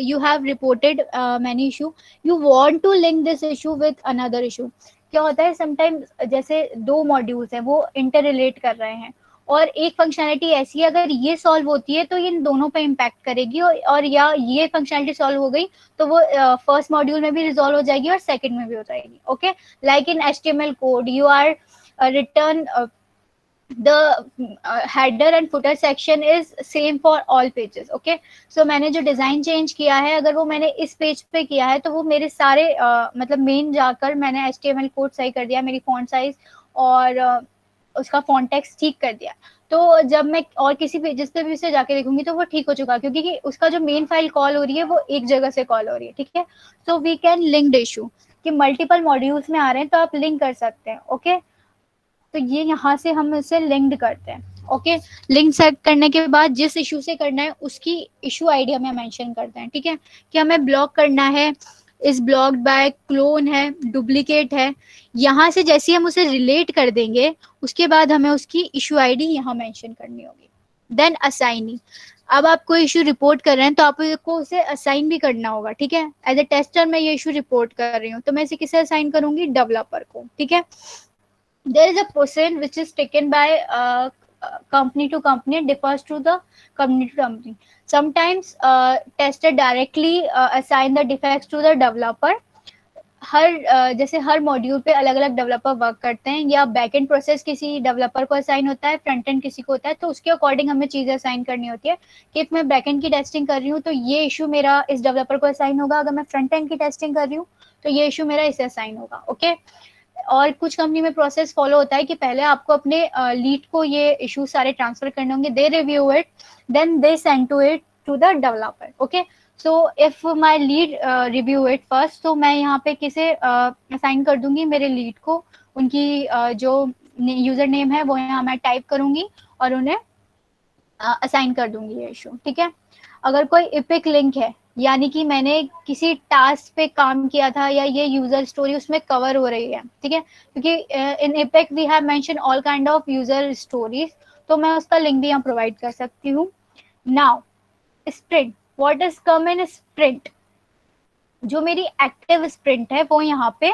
you have reported many issue, you want to link this issue with another issue. क्या होता है, sometimes जैसे 2 modules हैं वो inter relate कर रहे हैं, और एक फंक्शनैलिटी ऐसी है अगर ये सॉल्व होती है तो ये इन दोनों पे इम्पैक्ट करेगी, और या ये फंक्शनैलिटी सॉल्व हो गई तो वो फर्स्ट मॉड्यूल में भी रिजॉल्व हो जाएगी और सेकंड में भी हो जाएगी. Okay, like in HTML code you are return the header and footer section is same for all pages. okay, so मैंने जो डिजाइन चेंज किया है अगर वो मैंने इस पेज पे किया है तो वो मेरे सारे मतलब मेन जाकर मैंने HTML कोड सही कर दिया, मेरी फॉन्ट साइज और उसका फॉन्ट टेक्स्ट ठीक कर दिया, तो जब मैं और किसी पेजेस पे भी उसे जाके देखूंगी तो वो ठीक हो चुका, क्योंकि उसका जो मेन फाइल कॉल हो रही है वो एक जगह से कॉल हो रही है. ठीक है, so we can linked issue कि मल्टीपल मॉड्यूल्स में आ रहे हैं तो आप लिंक कर सकते हैं. ओके, तो ये यहाँ से हम इसे लिंक्ड करते हैं. ओके, लिंक सेट करने के बाद जिस इशू से करना है उसकी इशू आईडी हमें मेंशन करते हैं. ठीक है, कि हमें ब्लॉक करना है, इस ब्लॉक्ड बाय क्लोन है, डुप्लीकेट है, यहाँ से जैसे हम उसे रिलेट कर देंगे उसके बाद हमें उसकी इशू आईडी यहाँ मेंशन करनी होगी. Then assignee. अब आप कोई इशू रिपोर्ट कर रहे हैं तो आपको उसे असाइन भी करना होगा. ठीक है, एज ए टेस्टर मैं ये इशू रिपोर्ट कर रही हूँ तो मैं इसे किसे असाइन करूंगी, डेवलपर को. ठीक है, there is a percent which is taken by company to company, it differs to the company to company. Sometimes tester directly assign the defects to the developer. जैसे हर मॉड्यूल पे अलग अलग डेवलपर वर्क करते हैं, या बैक एंड प्रोसेस किसी developer को assign होता है, फ्रंट एंड किसी को होता है, तो उसके अकॉर्डिंग हमें चीजें असाइन करनी होती है कि मैं बैक एंड की टेस्टिंग कर रही हूँ तो ये इशू मेरा इस डेवलपर को असाइन होगा, अगर मैं फ्रंट एंड की टेस्टिंग कर रही हूँ तो ये इशू मेरा इसे असाइन होगा. ओके, और कुछ कंपनी में प्रोसेस फॉलो होता है कि पहले आपको अपने लीड को ये इशू सारे ट्रांसफर करने होंगे, they review it, then they send to it to the developer. Okay, so if my lead review it first, तो मैं यहाँ पे किसे असाइन कर दूंगी, मेरे लीड को, उनकी जो यूजर नेम है वो यहाँ मैं टाइप करूंगी और उन्हें असाइन कर दूंगी ये इशू. ठीक है, अगर कोई इपिक लिंक है, यानी कि मैंने किसी टास्क पे काम किया था या ये यूजर स्टोरी उसमें कवर हो रही है. ठीक है, क्योंकि in epic we have mention all kind of user stories, तो मैं उसका लिंक भी यहाँ प्रोवाइड कर सकती हूँ. Now sprint, what is come in sprint, जो मेरी एक्टिव स्प्रिंट है वो यहाँ पे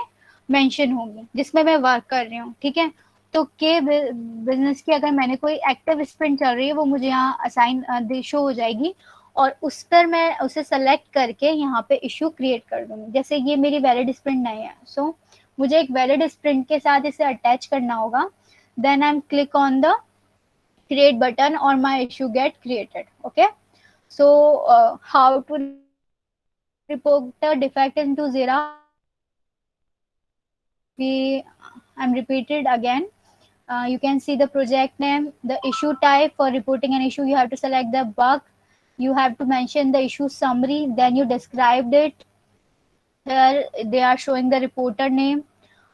मेंशन होगी जिसमें मैं वर्क कर रही हूँ. ठीक है, तो के बिजनेस की अगर मैंने कोई एक्टिव स्प्रिंट चल रही है वो मुझे यहाँ असाइन शो हो जाएगी, और उस पर मैं उसे सेलेक्ट करके यहाँ पे इशू क्रिएट कर दूंगी. जैसे ये मेरी वैलिड स्प्रिंट नहीं है, सो मुझे एक वैलिड स्प्रिंट के साथ इसे अटैच करना होगा. Then I am click on the create button और my issue get created. Okay, so how to report the defect into Jira, we I'm repeated again. You can see the project name, the issue type. For reporting an issue, you have to select the bug. You have to mention the issue summary, then you described it. Here they are showing the reporter name.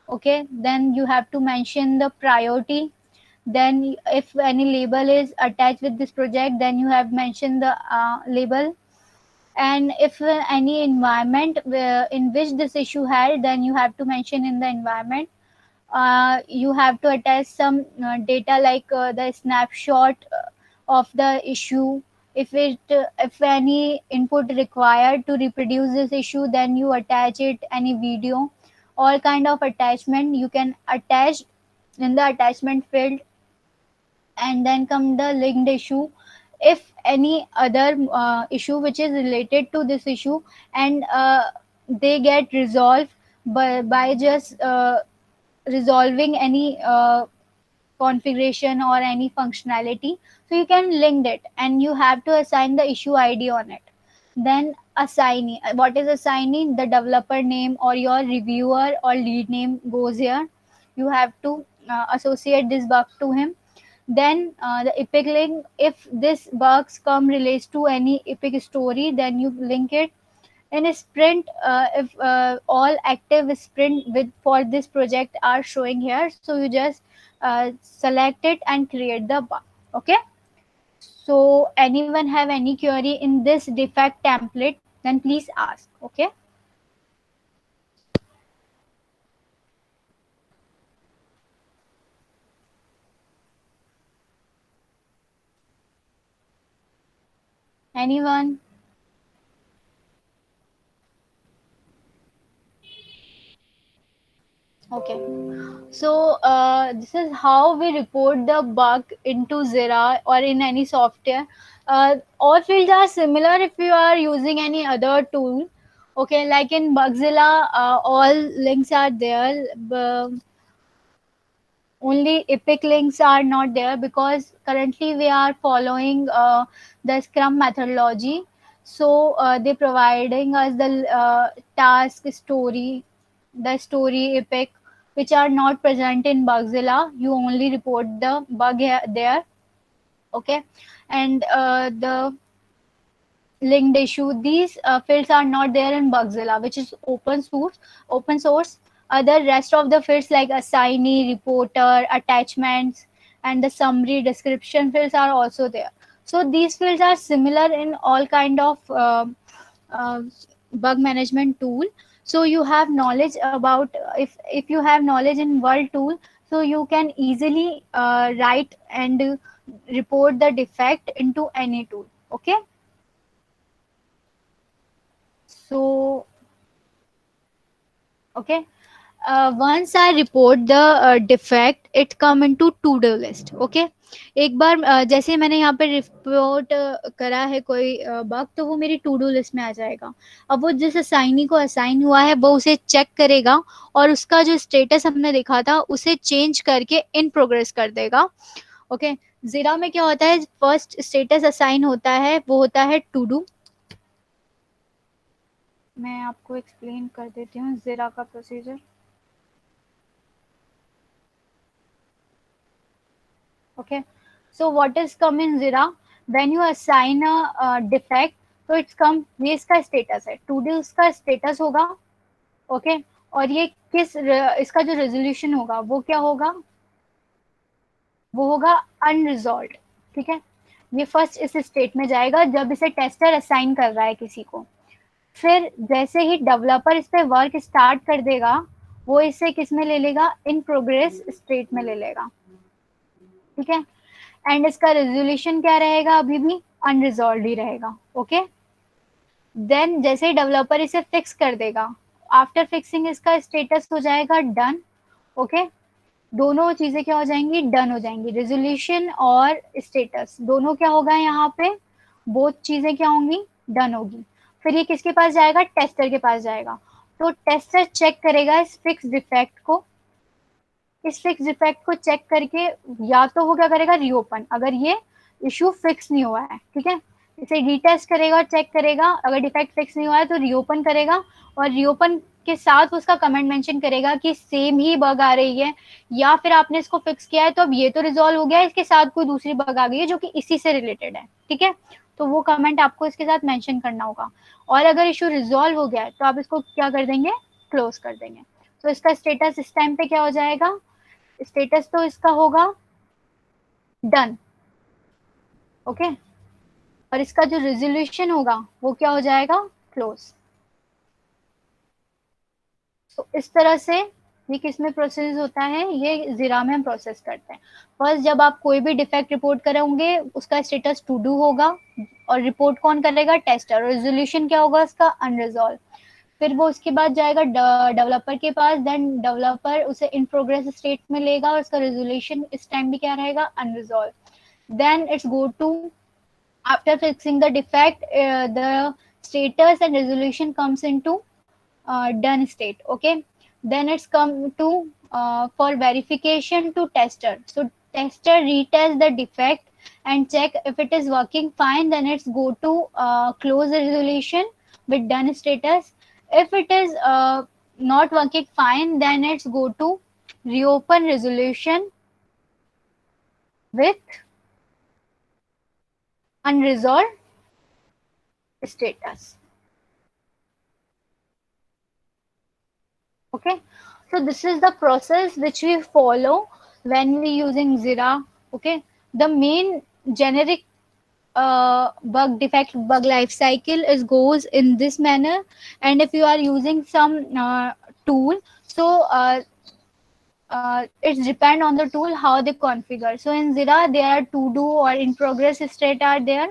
Okay, then you have to mention the priority. Then if any label is attached with this project, then you have mentioned the label. And if any environment in which this issue had, then you have to mention in the environment. You have to attach some data like the snapshot of the issue. If any input required to reproduce this issue, then you attach it, any video, all kind of attachment you can attach in the attachment field. And then come the linked issue. If any other issue which is related to this issue, and they get resolved by just resolving any configuration or any functionality, so you can link it and you have to assign the issue id on it. Then assignee, what is assignee? The developer name or your reviewer or lead name goes here. You have to associate this bug to him. Then the epic link, if this bugs come relates to any epic story, then you link it. In a sprint, if all active sprint with for this project are showing here, so you just select it and create the bug. Okay, so anyone have any query in this defect template, then please ask. Okay, anyone? Okay, so this is how we report the bug into Zira or in any software. All fields are similar if you are using any other tool. Okay, like in Bugzilla, all links are there. Only epic links are not there because currently we are following the Scrum methodology. So they providing us the task story, the story epic, which are not present in Bugzilla. You only report the bug there. Okay, and the linked issue, these fields are not there in Bugzilla, which is open source. Other rest of the fields like assignee, reporter, attachments, and the summary description fields are also there. So these fields are similar in all kind of uh, bug management tool. So you have knowledge about, if you have knowledge in world tool, so you can easily write and report the defect into any tool. Okay, so okay, once I report the defect, it come into to do list. Okay, एक बार जैसे मैंने यहाँ पे report करा है कोई bug, तो वो मेरी टू डू लिस्ट में आ जाएगा. अब वो जिस असाइनी को असाइन हुआ है वो उसे चेक करेगा और उसका जो स्टेटस हमने देखा था उसे चेंज करके इन प्रोग्रेस कर देगा. ओके, जीरा में क्या होता है, फर्स्ट स्टेटस असाइन होता है वो होता है टू डू. मैं आपको एक्सप्लेन कर देती हूँ जीरा का procedure. Okay, so what is come in Jira? When you assign a defect, तो it's come, ये इसका status है, to do इसका status होगा. Okay, और ये इसका जो resolution होगा वो क्या होगा, वो होगा unresolved. ठीक है, ये फर्स्ट इस स्टेट में जाएगा जब इसे टेस्टर असाइन कर रहा है किसी को. फिर जैसे ही डेवलपर इस पे वर्क स्टार्ट कर देगा, वो इसे किस में ले लेगा, इन प्रोग्रेस स्टेट में ले लेगा. ठीक है, एंड इसका रेजोल्यूशन क्या रहेगा, अभी भी अनरिजॉल्व ही रहेगा. ओके, देन जैसे ही डेवलपर इसे फिक्स कर देगा, आफ्टर फिक्सिंग इसका स्टेटस हो जाएगा डन. ओके, दोनों चीजें क्या हो जाएंगी, डन हो जाएंगी. रेजोल्यूशन और स्टेटस दोनों क्या होगा यहाँ पे, बोथ चीजें क्या होंगी, डन होगी. फिर ये किसके पास जाएगा, टेस्टर के पास जाएगा. तो टेस्टर चेक करेगा इस फिक्स डिफेक्ट को. इस फिक्स डिफेक्ट को चेक करके या तो वो क्या करेगा, रीओपन, अगर ये इशू फिक्स नहीं हुआ है. ठीक है, इसे रीटेस्ट करेगा और चेक करेगा. अगर डिफेक्ट फिक्स नहीं हुआ है तो रीओपन करेगा, और रीओपन के साथ उसका कमेंट मेंशन करेगा कि सेम ही बग आ रही है, या फिर आपने इसको फिक्स किया है तो अब ये तो रिजॉल्व हो गया है, इसके साथ कोई दूसरी बग आ गई है जो कि इसी से रिलेटेड है, ठीक है। तो वो कमेंट आपको इसके साथ मेंशन करना होगा। और अगर इशू रिजॉल्व हो गया है तो आप इसको क्या कर देंगे, क्लोज कर देंगे। तो इसका स्टेटस इस टाइम पे क्या हो जाएगा, स्टेटस तो इसका होगा डन, ओके। और इसका जो रेजोल्यूशन होगा वो क्या हो जाएगा, क्लोज। तो इस तरह से ये किस में प्रोसेस होता है, ये जीरा में हम प्रोसेस करते हैं। फर्स्ट जब आप कोई भी डिफेक्ट रिपोर्ट करोगे उसका स्टेटस टू डू होगा, और रिपोर्ट कौन करेगा, टेस्टर। रेजोल्यूशन क्या होगा उसका, अनरिजॉल्व। फिर वो उसके बाद जाएगा डेवलपर के पास, देन डेवलपर उसे इन प्रोग्रेस स्टेट में लेगा और उसका रेजोल्यूशन इस टाइम भी क्या रहेगा, unresolved. Then it's go to, after fixing the defect, the status and resolution comes into done state, okay. Then it's come to for verification to tester. So tester retest the defect and check if it is working fine, then it's go to close the resolution with done status. If it is not working fine, then it's go to reopen resolution with unresolved status. Okay, so this is the process which we follow when we using Zira. Okay, the main generic bug defect bug life cycle is goes in this manner. And if you are using some tool, so it's depend on the tool how they configure. So in Zira there are to do or in progress state are there,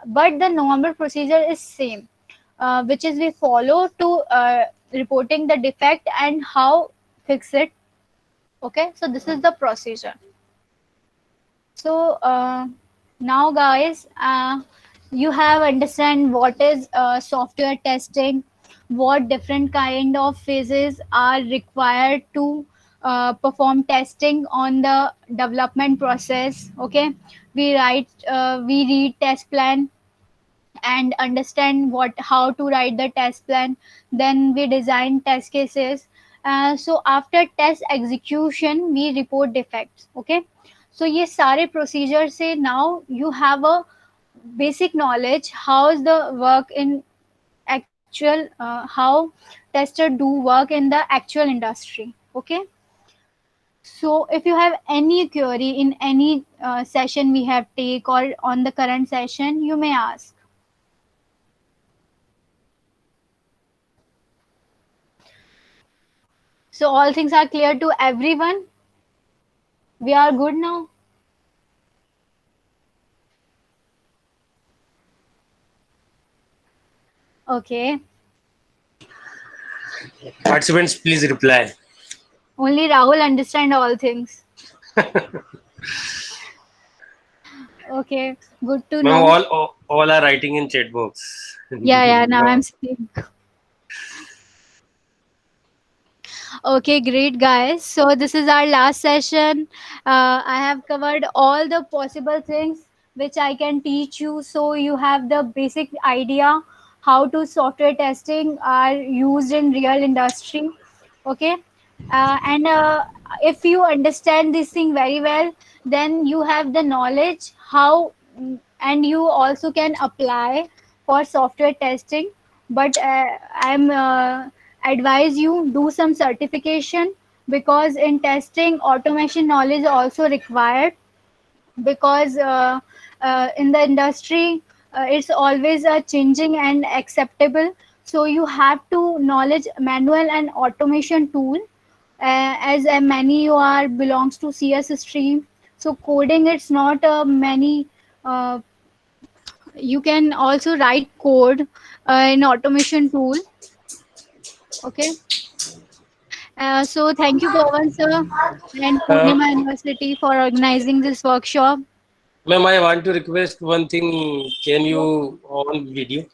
but the normal procedure is same, which is we follow to reporting the defect and how fix it. Okay, so this is the procedure. So now guys, you have understand what is software testing, what different kind of phases are required to perform testing on the development process. Okay, we read test plan and understand what how to write the test plan, then we design test cases. So after test execution we report defects, okay. So ये सारे procedure से now you have a basic knowledge how is the work in actual how tester do work in the actual industry, okay. So if you have any query in any session we have take or on the current session, you may ask. So all things are clear to everyone. We are good now. Okay. Participants, please reply. Only Rahul understand all things. Okay. Good to Ma'am, know. all are writing in chat box. Yeah. Now No. I'm seeing. Okay, great guys. So this is our last session. I have covered all the possible things which I can teach you, so you have the basic idea how to software testing are used in real industry. Okay, and if you understand this thing very well, then you have the knowledge how, and you also can apply for software testing. But I'm advise you do some certification, because in testing automation knowledge also required, because in the industry it's always changing and acceptable. So you have to knowledge manual and automation tool, as many you are belongs to CS stream. So coding it's not many, uh, you can also write code in automation tool, okay. So thank you, Pawan sir and Uh, Purnima University for organizing this workshop. Ma'am, I want to request one thing. Can you on video?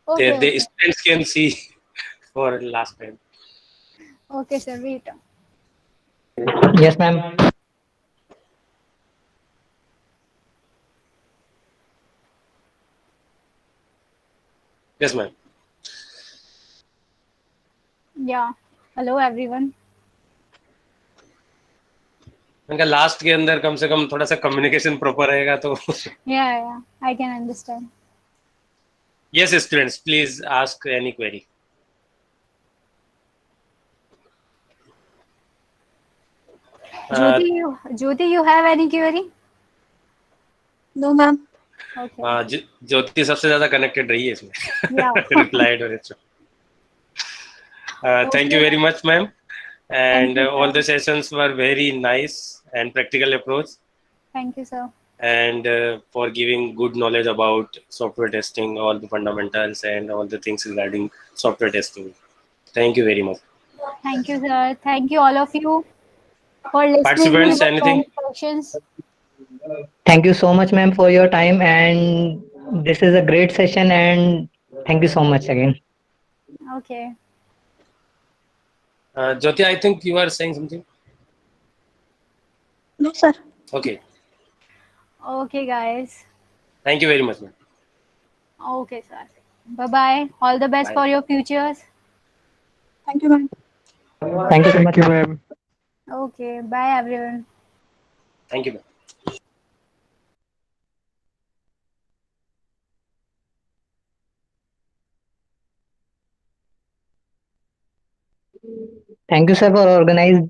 Okay, The okay, students can see for last time. okay, sir. Wait. Yes, ma'am. Yes, ma'am. Yeah. Hello everyone. मैंने कहा last के अंदर कम से कम थोड़ा सा communication proper रहेगा तो Yeah, yeah. I can understand. yes students please ask any query. uh, Jyoti, you have any query? No, ma'am. Okay. ज्योति सबसे ज्यादा कनेक्टेड रही है इसमें Yeah. replied or it's thank you Okay. very much ma'am Thank and you, all the sir. sessions were very nice and practical approach Thank you, sir. and for giving good knowledge about software testing, all the fundamentals and all the things regarding software testing. Thank you very much. Thank you, sir. Thank you, all of you, for listening to Participants, the anything? conversations. Thank you so much, ma'am, for your time. And this is a great session. And thank you so much again. Okay. Jyoti, I think you are saying something. No, sir. Okay. Okay, guys. Thank you very much, ma'am. Okay, sir. Bye bye. All the best Bye. for your futures. Thank you, ma'am. Thank you so Thank much. you, ma'am. Okay. Bye, everyone. Thank you, ma'am. Thank you, sir, for organizing